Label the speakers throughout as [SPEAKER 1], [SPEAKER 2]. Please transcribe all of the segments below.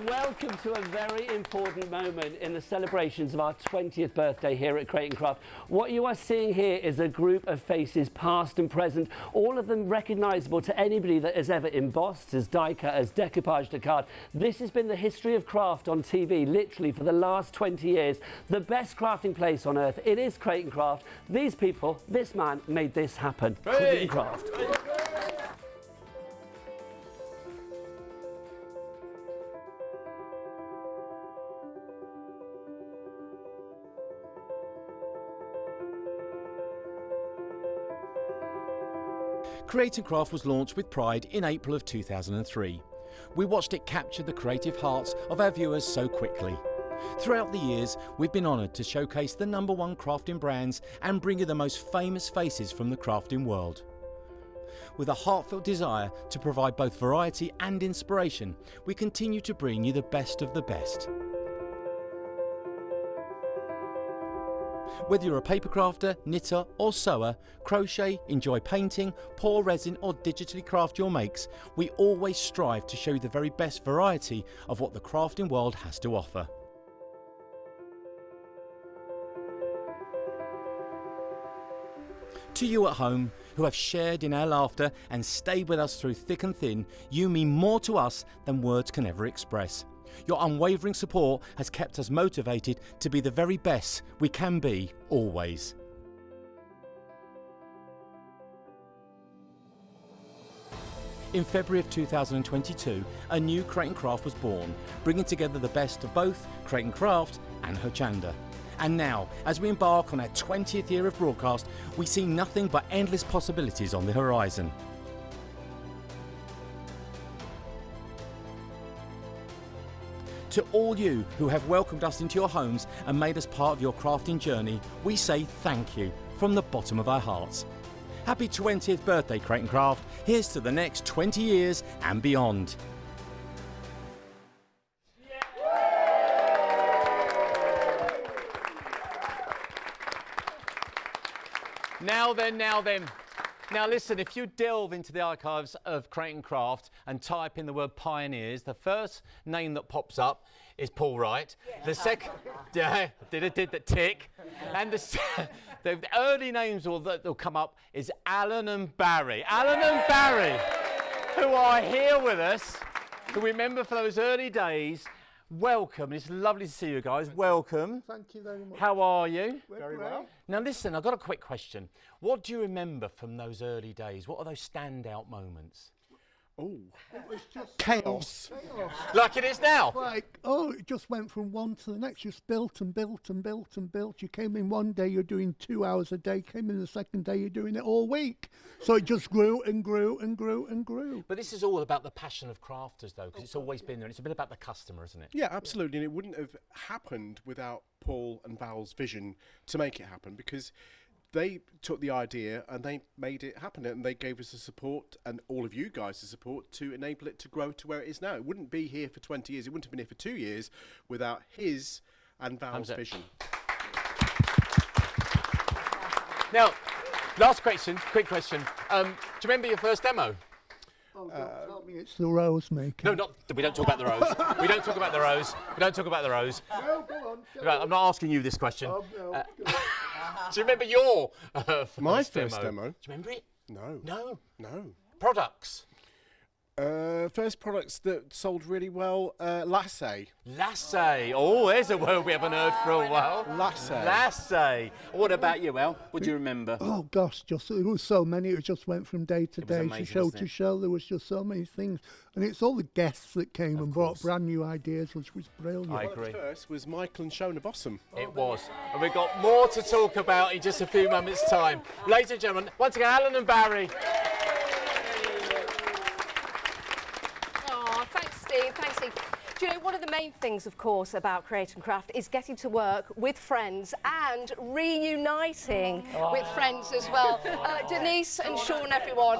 [SPEAKER 1] welcome to a very important moment in the celebrations of our 20th birthday here at Crate & Craft. What you are seeing here is a group of faces, past and present, all of them recognisable to anybody that has ever embossed, has die cut, has decoupaged a card. This has been the history of craft on TV, literally for the last 20 years. The best crafting place on earth. It is Crate & Craft. These people, this man, made this happen. Crate & Craft.
[SPEAKER 2] Crate & Craft was launched with pride in April of 2003. We watched it capture the creative hearts of our viewers so quickly. Throughout the years, we've been honoured to showcase the #1 crafting brands and bring you the most famous faces from the crafting world. With a heartfelt desire to provide both variety and inspiration, we continue to bring you the best of the best. Whether you're a paper crafter, knitter or sewer, crochet, enjoy painting, pour resin or digitally craft your makes, we always strive to show you the very best variety of what the crafting world has to offer. To you at home, who have shared in our laughter and stayed with us through thick and thin, you mean more to us than words can ever express. Your unwavering support has kept us motivated to be the very best we can be, always. In February of 2022, a new Crate & Craft was born, bringing together the best of both Crate & Craft and Hochanda. And now, as we embark on our 20th year of broadcast, we see nothing but endless possibilities on the horizon. To all you who have welcomed us into your homes and made us part of your crafting journey, we say thank you from the bottom of our hearts. Happy 20th birthday, Crate & Craft. Here's to the next 20 years and beyond.
[SPEAKER 3] Now then. Now listen, if you delve into the archives of Crate & Craft and type in the word pioneers, the first name that pops up is Paul Wright. Yeah. The second, did the tick. And the early names that'll come up is Alan and Barry. Alan and Barry, who are here with us, who remember for those early days. Welcome, it's lovely to see you guys. Welcome.
[SPEAKER 4] Thank you very much.
[SPEAKER 3] How are you?
[SPEAKER 4] Very well.
[SPEAKER 3] Now listen, I've got a quick question. What do you remember from those early days? What are those standout moments?
[SPEAKER 4] Oh, it was just chaos.
[SPEAKER 3] Like it is now?
[SPEAKER 4] It just went from one to the next. Just built and built and built and built. You came in one day, you're doing 2 hours a day. Came in the second day, you're doing it all week. So it just grew and grew and grew and grew.
[SPEAKER 3] But this is all about the passion of crafters, though, because it's always been there. And it's a bit about the customer, isn't it?
[SPEAKER 5] Yeah, absolutely. And it wouldn't have happened without Paul and Val's vision to make it happen, because they took the idea and they made it happen, and they gave us the support and all of you guys the support to enable it to grow to where it is now. It wouldn't be here for 20 years. It wouldn't have been here for 2 years without his and Val's vision.
[SPEAKER 3] Now, last question, quick question. Do you remember your first demo?
[SPEAKER 4] Oh, don't tell me it's the rose maker.
[SPEAKER 3] No, we don't talk about the rose. We don't talk about the rose. We don't talk about the rose.
[SPEAKER 4] No, go on.
[SPEAKER 3] Right, I'm not asking you this question.
[SPEAKER 4] Oh, no.
[SPEAKER 3] Do you remember your
[SPEAKER 5] My first demo?
[SPEAKER 3] Do you remember it?
[SPEAKER 5] No.
[SPEAKER 3] No. Products?
[SPEAKER 5] First products that sold really well, Lasse.
[SPEAKER 3] Lasse. Oh, there's a word we haven't heard for a while.
[SPEAKER 5] Lasse.
[SPEAKER 3] Lasse. What about you, El? What do you remember?
[SPEAKER 4] Oh gosh, there was so many. It just went from day to day,
[SPEAKER 3] amazing,
[SPEAKER 4] show to show. There was just so many things, and it's all the guests that came and brought brand new ideas, which was brilliant.
[SPEAKER 3] I agree.
[SPEAKER 5] First was Michael and Shona Bossum.
[SPEAKER 3] It was, and we've got more to talk about in just a few moments' time. Ladies and gentlemen, once again, Alan and Barry.
[SPEAKER 6] Thanks, Steve. Do you know, one of the main things, of course, about Crate & Craft is getting to work with friends and reuniting with friends as well. Denise and Sean, everyone.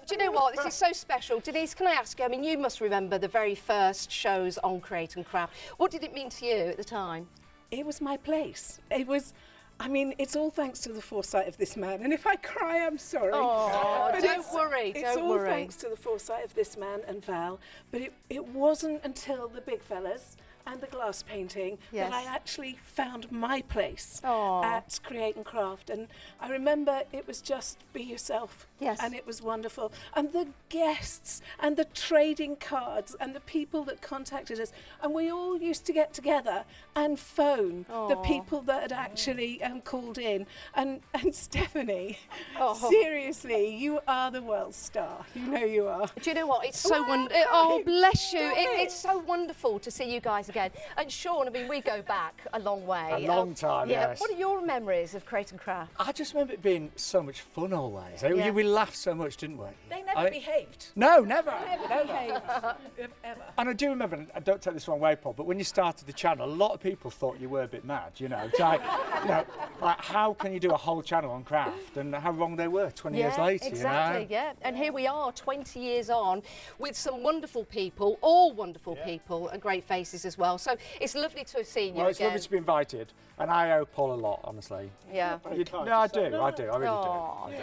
[SPEAKER 6] Do you know what? This is so special. Denise, can I ask you, I mean, you must remember the very first shows on Crate & Craft. What did it mean to you at the time?
[SPEAKER 7] It was my place. It was... I mean, it's all thanks to the foresight of this man. And if I cry, I'm sorry.
[SPEAKER 6] Oh,
[SPEAKER 7] But
[SPEAKER 6] don't worry,
[SPEAKER 7] it's
[SPEAKER 6] don't
[SPEAKER 7] all
[SPEAKER 6] worry.
[SPEAKER 7] thanks to the foresight of this man and Val. But it wasn't until the big fellas and the glass painting
[SPEAKER 6] Yes.
[SPEAKER 7] that I actually found my place
[SPEAKER 6] Aw.
[SPEAKER 7] at Create and Craft. And I remember it was just be yourself.
[SPEAKER 6] Yes.
[SPEAKER 7] And it was wonderful. And the guests and the trading cards and the people that contacted us. And we all used to get together and phone the
[SPEAKER 6] Aw.
[SPEAKER 7] people that had actually called in. And Stephanie,
[SPEAKER 6] Oh.
[SPEAKER 7] seriously, you are the world star. You know you are.
[SPEAKER 6] Do you know what? It's so wonderful. Oh, bless you. It's so wonderful to see you guys again. And Sean, I mean, we go back a long way.
[SPEAKER 8] A long time, yes.
[SPEAKER 6] What are your memories of Create and Craft?
[SPEAKER 8] I just remember it being so much fun always.
[SPEAKER 6] Yeah.
[SPEAKER 8] We laughed so much, didn't we?
[SPEAKER 7] They never behaved.
[SPEAKER 8] No, never.
[SPEAKER 7] Never behaved. Ever.
[SPEAKER 8] And I do remember, and I don't take this the wrong way, Paul, but when you started the channel, a lot of people thought you were a bit mad, you know. It's like, like how can you do a whole channel on craft? And how wrong they were 20 years later,
[SPEAKER 6] exactly,
[SPEAKER 8] you know.
[SPEAKER 6] yeah. And here we are, 20 years on, with some wonderful people, all wonderful people, and great faces as well. So it's lovely to have seen you
[SPEAKER 8] Well, it's
[SPEAKER 6] again.
[SPEAKER 8] lovely to be invited, and I owe Paul a lot, honestly.
[SPEAKER 6] Yeah.
[SPEAKER 8] No, I do, I really
[SPEAKER 6] Aw.
[SPEAKER 8] do.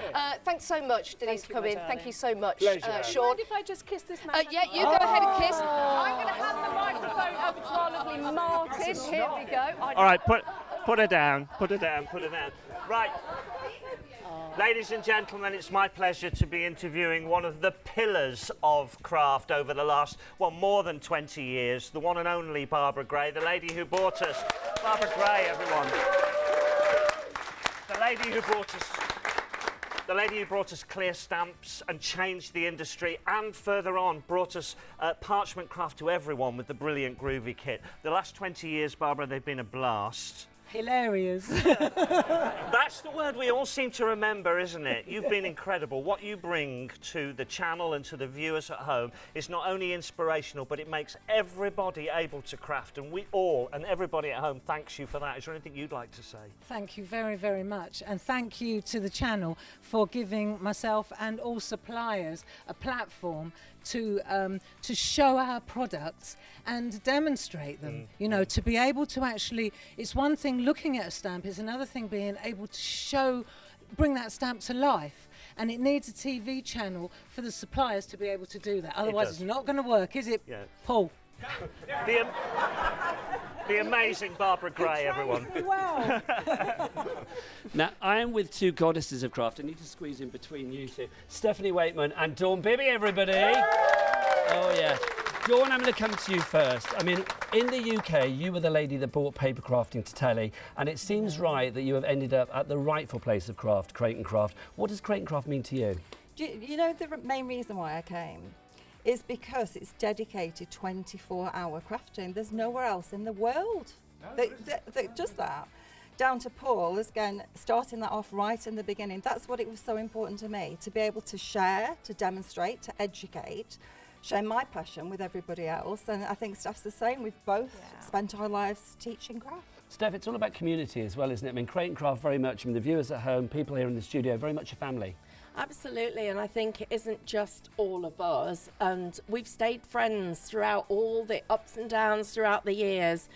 [SPEAKER 6] Thanks so much, Denise, for
[SPEAKER 7] you, my
[SPEAKER 6] coming.
[SPEAKER 7] darling.
[SPEAKER 6] Thank you so much,
[SPEAKER 8] Pleasure.
[SPEAKER 6] Sean.
[SPEAKER 7] Mind if I just kiss this man?
[SPEAKER 6] Yeah, you go ahead and kiss. I'm going to hand the microphone over to our lovely Martin. Here we go.
[SPEAKER 9] All right, put her down, put her down, put her down. Right. Ladies and gentlemen, it's my pleasure to be interviewing one of the pillars of craft over the last, well, more than 20 years, the one and only Barbara Gray, the lady who brought us, Barbara Gray, everyone. The lady who brought us clear stamps and changed the industry, and further on brought us parchment craft to everyone with the brilliant groovy kit. The last 20 years, Barbara, they've been a blast.
[SPEAKER 7] Hilarious.
[SPEAKER 9] That's the word we all seem to remember, isn't it? You've been incredible. What you bring to the channel and to the viewers at home is not only inspirational, but it makes everybody able to craft. And we all, and everybody at home, thanks you for that. Is there anything you'd like to say?
[SPEAKER 10] Thank you very, very much. And thank you to the channel for giving myself and all suppliers a platform to show our products and demonstrate them. You know, to be able to actually, it's one thing looking at a stamp, it's another thing being able to bring that stamp to life. And it needs a TV channel for the suppliers to be able to do that. Otherwise, it's not going to work, is it,
[SPEAKER 9] Yeah.
[SPEAKER 10] Paul?
[SPEAKER 9] The amazing Barbara Gray, everyone.
[SPEAKER 7] Wow.
[SPEAKER 1] Now, I am with two goddesses of craft. I need to squeeze in between you two. Stephanie Waitman and Dawn Bibby, everybody. Oh, yeah. Dawn, I'm going to come to you first. I mean, in the UK, you were the lady that brought paper crafting to telly, and it seems right that you have ended up at the rightful place of craft, Create and Craft. What does Create and Craft mean to you?
[SPEAKER 11] You know, the main reason why I came is because it's dedicated 24-hour crafting. There's nowhere else in the world that does that. Down to Paul, again, starting that off right in the beginning. That's what it was so important to me, to be able to share, to demonstrate, to educate, share my passion with everybody else. And I think Steph's the same. We've both spent our lives teaching craft.
[SPEAKER 1] Steph, it's all about community as well, isn't it? I mean, Create and Craft very much, I mean, the viewers at home, people here in the studio, very much a family.
[SPEAKER 12] Absolutely, and I think it isn't just all of us, and we've stayed friends throughout all the ups and downs throughout the years.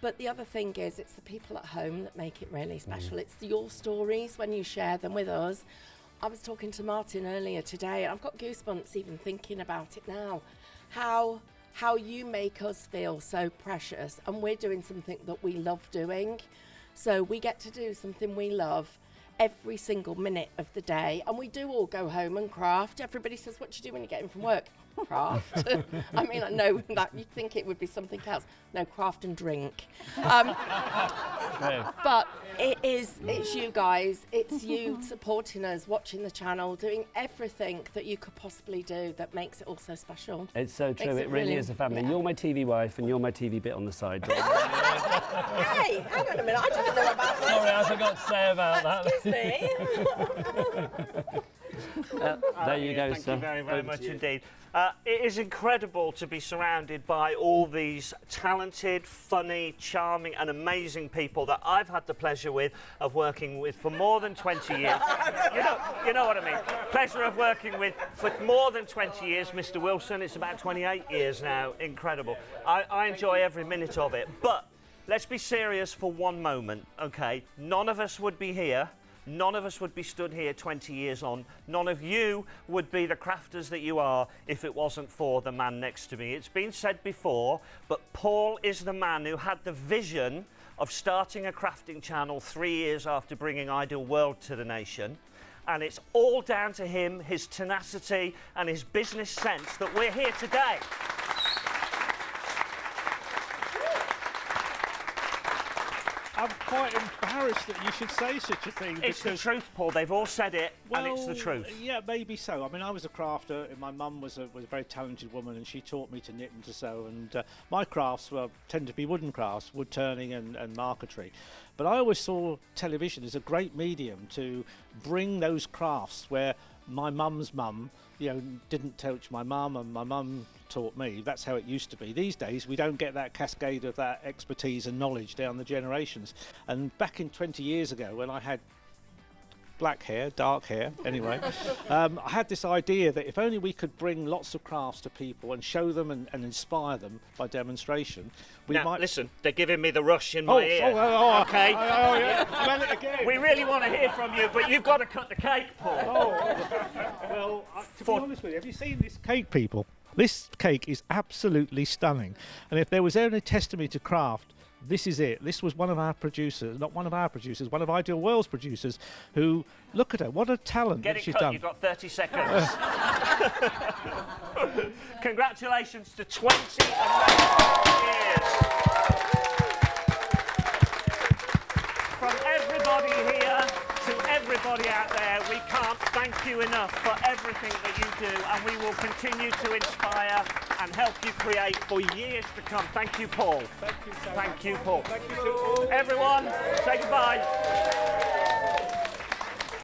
[SPEAKER 12] But the other thing is, it's the people at home that make it really special. It's your stories when you share them with us. I was talking to Martin earlier today, and I've got goosebumps even thinking about it now. How you make us feel so precious, and we're doing something that we love doing. So we get to do something we love every single minute of the day, and we do all go home and craft. Everybody says, what do you do when you get in from work? Craft. I mean, I know that you'd think it would be something else. No, craft and drink. But it's you guys, it's you supporting us, watching the channel, doing everything that you could possibly do that makes it all so special.
[SPEAKER 1] It's so true,
[SPEAKER 12] Makes
[SPEAKER 1] it really is a family. You're my TV wife and you're my TV bit on the side.
[SPEAKER 12] Hey, hang on a minute, I didn't know about this.
[SPEAKER 1] Sorry, I forgot to say about that.
[SPEAKER 12] Excuse me.
[SPEAKER 1] There you go,
[SPEAKER 9] Thank
[SPEAKER 1] sir.
[SPEAKER 9] you very, very
[SPEAKER 1] Over
[SPEAKER 9] much
[SPEAKER 1] to you.
[SPEAKER 9] indeed. It is incredible to be surrounded by all these talented, funny, charming and amazing people that I've had the pleasure of working with for more than 20 years. You know what I mean. Pleasure of working with for more than 20 years, Mr. Wilson. It's about 28 years now. Incredible. I enjoy every minute of it. But let's be serious for one moment, okay? None of us would be here. None of us would be stood here 20 years on. None of you would be the crafters that you are if it wasn't for the man next to me. It's been said before, but Paul is the man who had the vision of starting a crafting channel 3 years after bringing Ideal World to the nation. And it's all down to him, his tenacity and his business sense that we're here today.
[SPEAKER 13] I'm quite embarrassed that you should say such a thing.
[SPEAKER 9] It's the truth, Paul. They've all said it,
[SPEAKER 13] Well,
[SPEAKER 9] and it's the truth.
[SPEAKER 13] Yeah, maybe so. I mean, I was a crafter, and my mum was a very talented woman, and she taught me to knit and to sew. And my crafts tend to be wooden crafts, wood turning and marquetry. But I always saw television as a great medium to bring those crafts where my mum's mum, didn't teach my mum, and my mum taught me. That's how it used to be. These days, we don't get that cascade of that expertise and knowledge down the generations. And back in 20 years ago, when I had black hair, dark hair, anyway, I had this idea that if only we could bring lots of crafts to people and show them and inspire them by demonstration, we
[SPEAKER 9] now,
[SPEAKER 13] might...
[SPEAKER 9] listen, they're giving me the rush in my ear. Okay.
[SPEAKER 13] Yeah. Well, again.
[SPEAKER 9] We really want to hear from you, but you've got to cut the cake, Paul.
[SPEAKER 13] Well, to be honest with you, have you seen this cake, people? This cake is absolutely stunning. And if there was any testimony to craft, this is it. This was one of our producers, not one of our producers, one of Ideal World's producers, who, look at her, what a talent
[SPEAKER 9] Get
[SPEAKER 13] that
[SPEAKER 9] it
[SPEAKER 13] she's
[SPEAKER 9] cut,
[SPEAKER 13] done.
[SPEAKER 9] you've got 30 seconds. Congratulations to 20 amazing years. From everybody here to everybody out there, we can't thank you enough for everything that you do, and we will continue to inspire and help you create for years to come. Thank you, Paul.
[SPEAKER 13] Thank you so much.
[SPEAKER 9] Thank you, Paul.
[SPEAKER 13] Thank you to all.
[SPEAKER 9] Everyone, say goodbye.